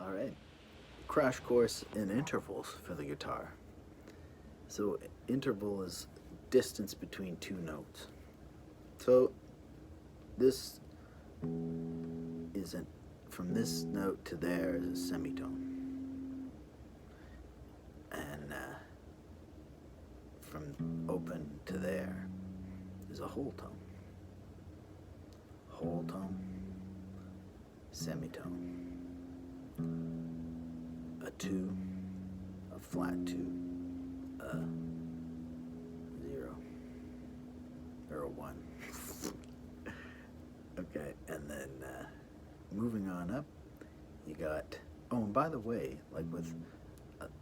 All right. Crash course in intervals for the guitar. So, interval is distance between two notes. So, this isn't from this note to there is a semitone. And from open to there is a whole tone. Whole tone, semitone, a two, a flat two, a zero, or a one. Okay, and then moving on up, you got, oh, and by the way, like with,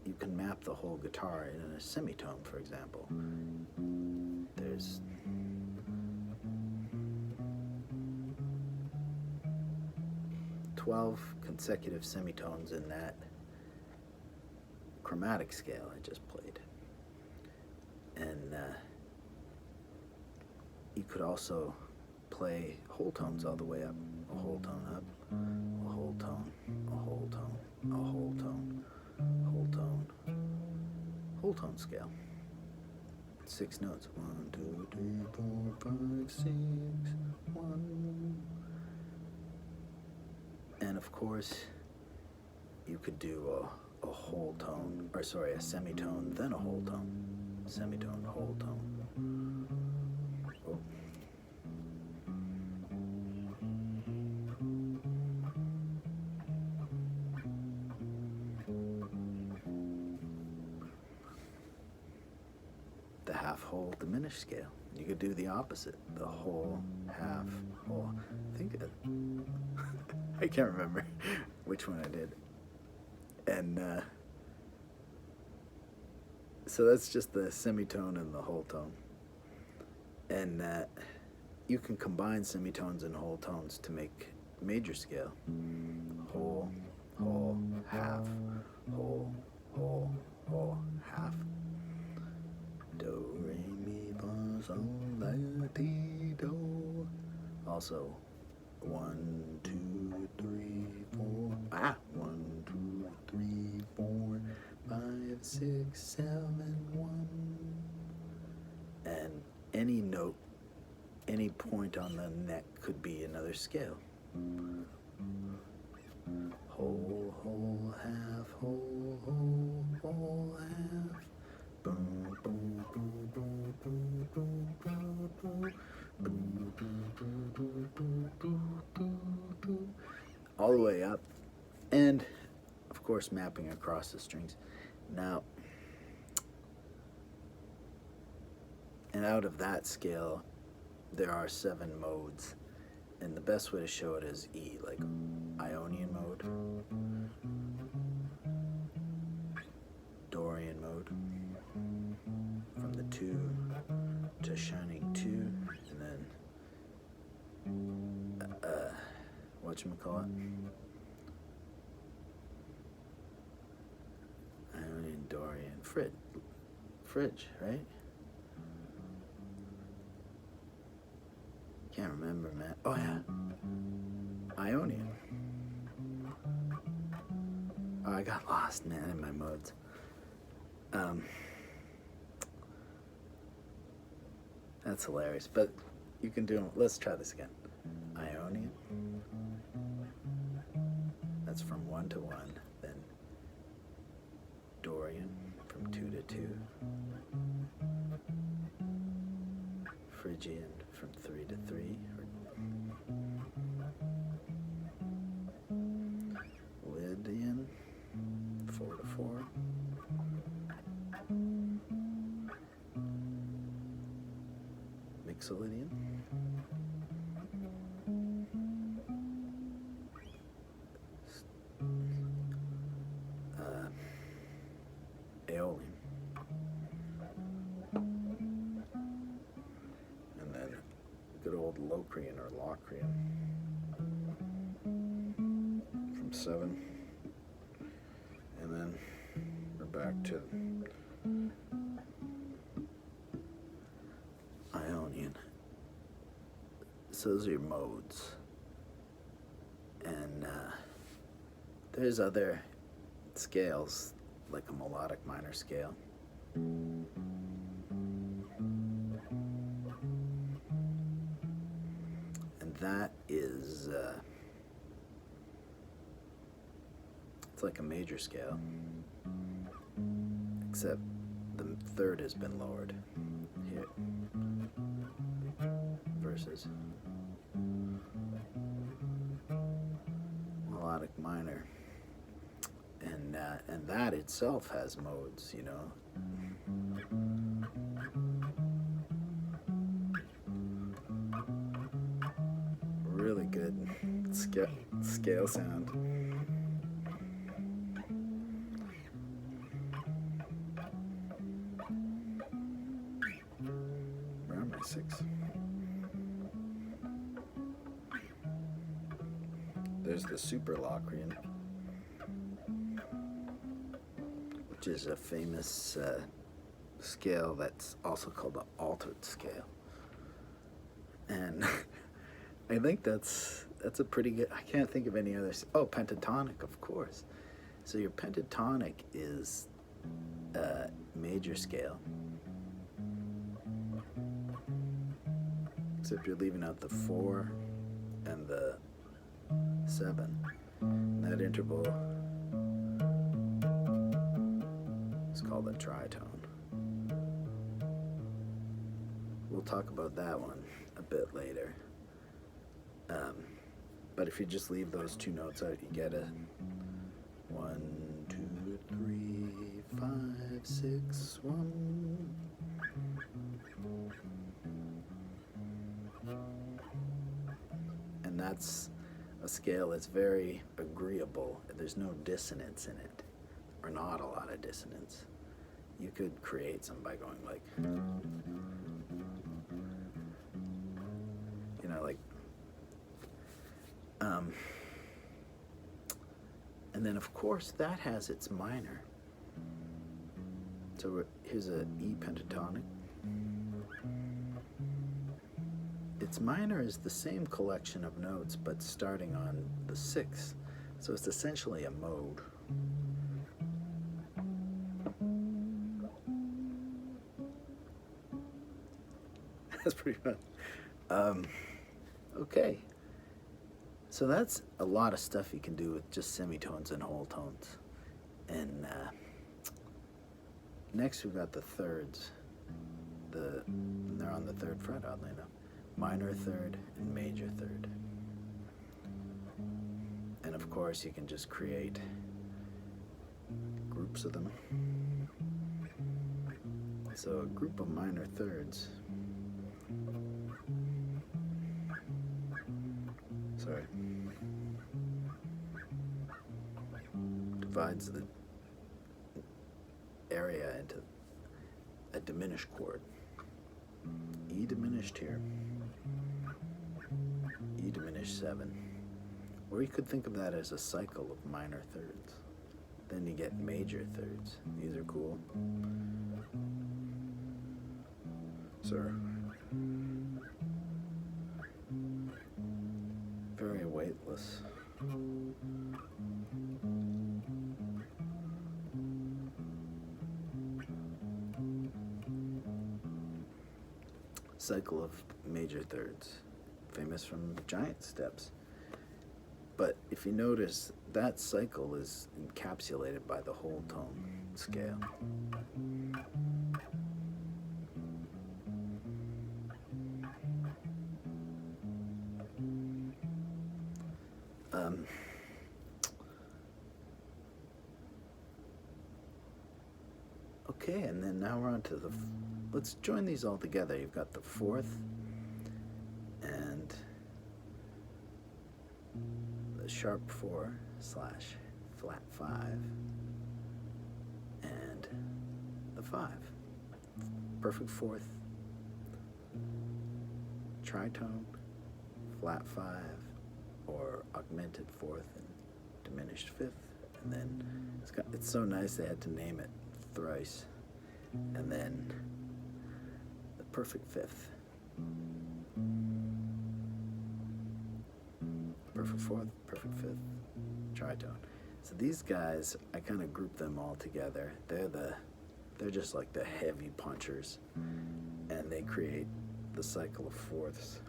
you can map the whole guitar in a semitone, for example. There's 12 consecutive semitones in that chromatic scale I just played. And you could also play whole tones all the way up. A whole tone up, a whole tone, a whole tone, a whole tone, whole tone, whole tone scale. 6 notes. 1, 2, 3, 4, 5, 6, 1. And of course, you could do a whole tone, or sorry, a semitone, then a whole tone. Semitone, whole tone. Oh. The half whole diminished scale. You could do the opposite, the whole, half, whole. I think I can't remember which one I did. And so that's just the semitone and the whole tone. And you can combine semitones and whole tones to make major scale. Whole, whole, half, whole, whole, whole, half. Do, re, mi, fa, sol, la, ti, do. Also, 1, 2, 3, 4. 1, 2, 3, 4, 5, 6, 7, 1. And any note, any point on the neck could be another scale. Whole, whole, half, whole, whole, whole, half. Boom, boom, boom, boom, boom, boom, boom, boom. All the way up, and of course mapping across the strings. Now, and out of that scale, there are 7 modes, and the best way to show it is E, like Ionian mode, Dorian mode, from the 2 to shining 2, and then whatchamacallit? Ionian, Dorian, Phryge, right? Can't remember, man. Oh yeah, Ionian. Oh, I got lost, man, in my modes. That's hilarious, but you can do them. Let's try this again. Ionian. That's from 1 to 1. Then Dorian from 2 to 2. Phrygian from 3 to 3. Lydian 4 to 4. Mixolydian. Aeolian. And then good old Locrian or Locrian from 7. And then we're back to Ionian. So those are your modes. And There's other scales, like a melodic minor scale. And that is, it's like a major scale, except the third has been lowered here versus melodic minor. And that itself has modes, you know. Really good scale sound. Where are my 6? There's the Super Locrian, which is a famous scale that's also called the altered scale. And I think that's a pretty good, I can't think of any others. Oh, pentatonic, of course. So your pentatonic is a major scale, except you're leaving out the 4 and the 7. And that interval is called a tritone. We'll talk about that one a bit later. But if you just leave those 2 notes out, you get a 1, 2, 3, 5, 6, 1. And that's a scale that's very agreeable. There's no dissonance in it, or not a lot of dissonance. You could create some by going like, you know, like, and then of course that has its minor. So here's a E pentatonic. Its minor is the same collection of notes, but starting on the 6th. So it's essentially a mode. That's pretty fun. Okay. So that's a lot of stuff you can do with just semitones and whole tones. And next we've got the thirds. They're on the 3rd fret, oddly enough. Minor 3rd and major 3rd. And of course you can just create groups of them. So a group of minor 3rds, divides the area into a diminished chord. E diminished here, E diminished 7. Or you could think of that as a cycle of minor 3rds. Then you get major 3rds. These are cool. Sir. Very weightless. Cycle of major 3rds, famous from Giant Steps. But if you notice, that cycle is encapsulated by the whole tone scale. Okay, and then now we're on to the, let's join these all together. You've got the 4th and the sharp 4 / flat 5 and the 5. Perfect 4th, tritone, flat 5, or augmented 4th and diminished 5th. And then it's so nice they had to name it thrice. And then the perfect 5th, perfect 4th, perfect 5th, tritone. So these guys, I kind of group them all together. They're just like the heavy punchers, and they create the cycle of fourths.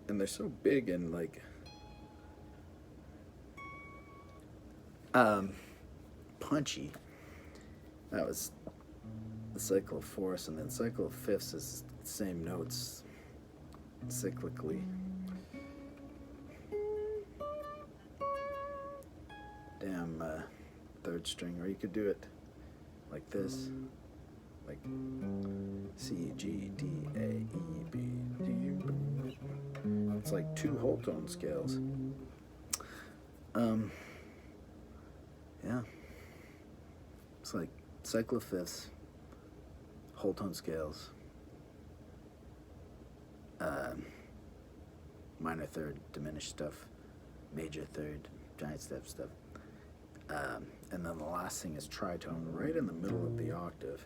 And they're so big and like punchy. That was the cycle of fourths, and then cycle of fifths is the same notes cyclically. Damn third string, or you could do it like this, like C, G, D, A, E, B, D. It's like two whole tone scales. Yeah. It's like cycle of fifths, whole tone scales, minor third, diminished stuff, major third, giant step stuff. And then the last thing is tritone, right in the middle of the octave.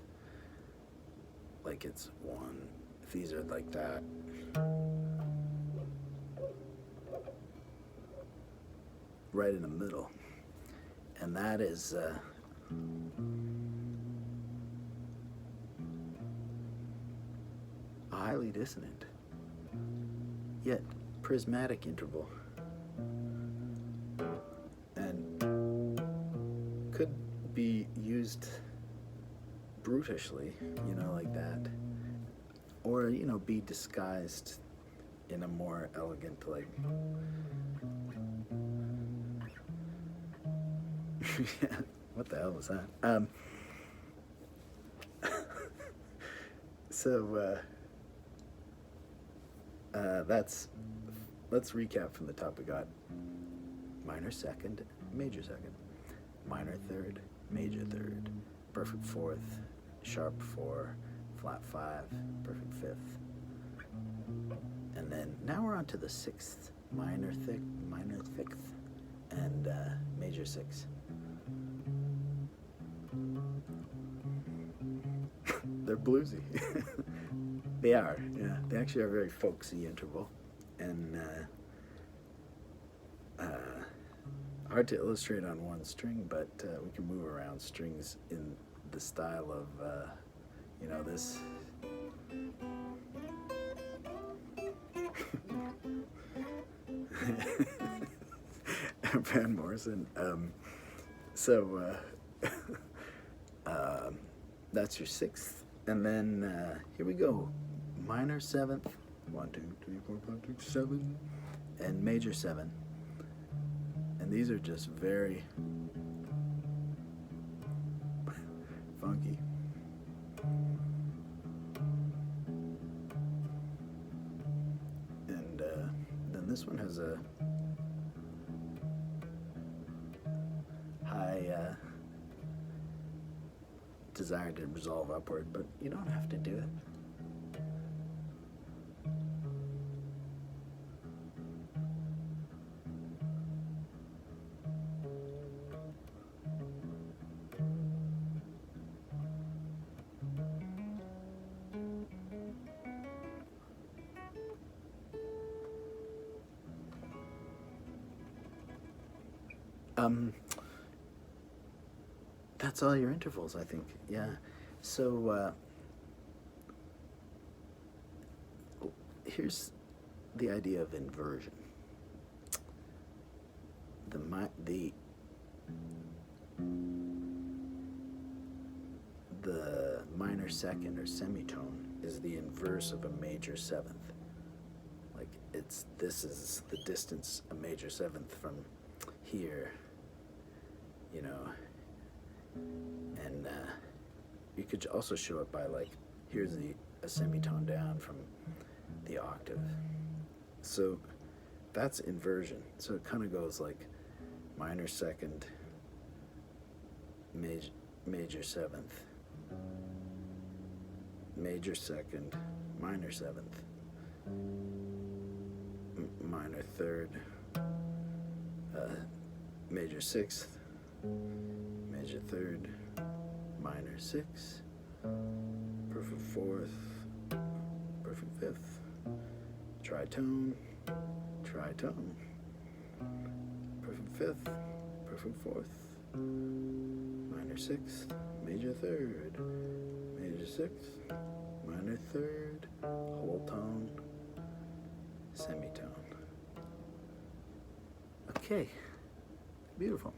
Like it's one, if these are like that. Right in the middle. And that is a highly dissonant, yet prismatic interval. And could be used brutishly, like that. Or, be disguised in a more elegant, like... Yeah, what the hell was that? Let's recap from the top. We got minor second, major second, minor third, major third, perfect fourth, sharp four, flat five, perfect fifth. And then now we're on to the sixth, minor sixth, and major sixth. They're bluesy. They are, yeah. They actually are a very folksy interval, and hard to illustrate on one string, but we can move around strings in the style of, this. Van Morrison. That's your sixth, and then here we go. Minor seventh, 1, 2, 3, 4, 5, 6, 7, and major seven. And these are just very funky. And then this one has a high desire to resolve upward, but you don't have to do it. That's all your intervals, I think. Yeah. So here's the idea of inversion. The minor second or semitone is the inverse of a major seventh. Like this is the distance a major seventh from here, and you could also show it by like, here's a semitone down from the octave. So that's inversion. So it kind of goes like minor second, major seventh, major second, minor seventh, minor third, major sixth, major third, minor sixth, perfect fourth, tritone, tritone, perfect fifth, perfect fourth, minor sixth, major third, major sixth, minor third, whole tone, semitone. Okay, beautiful.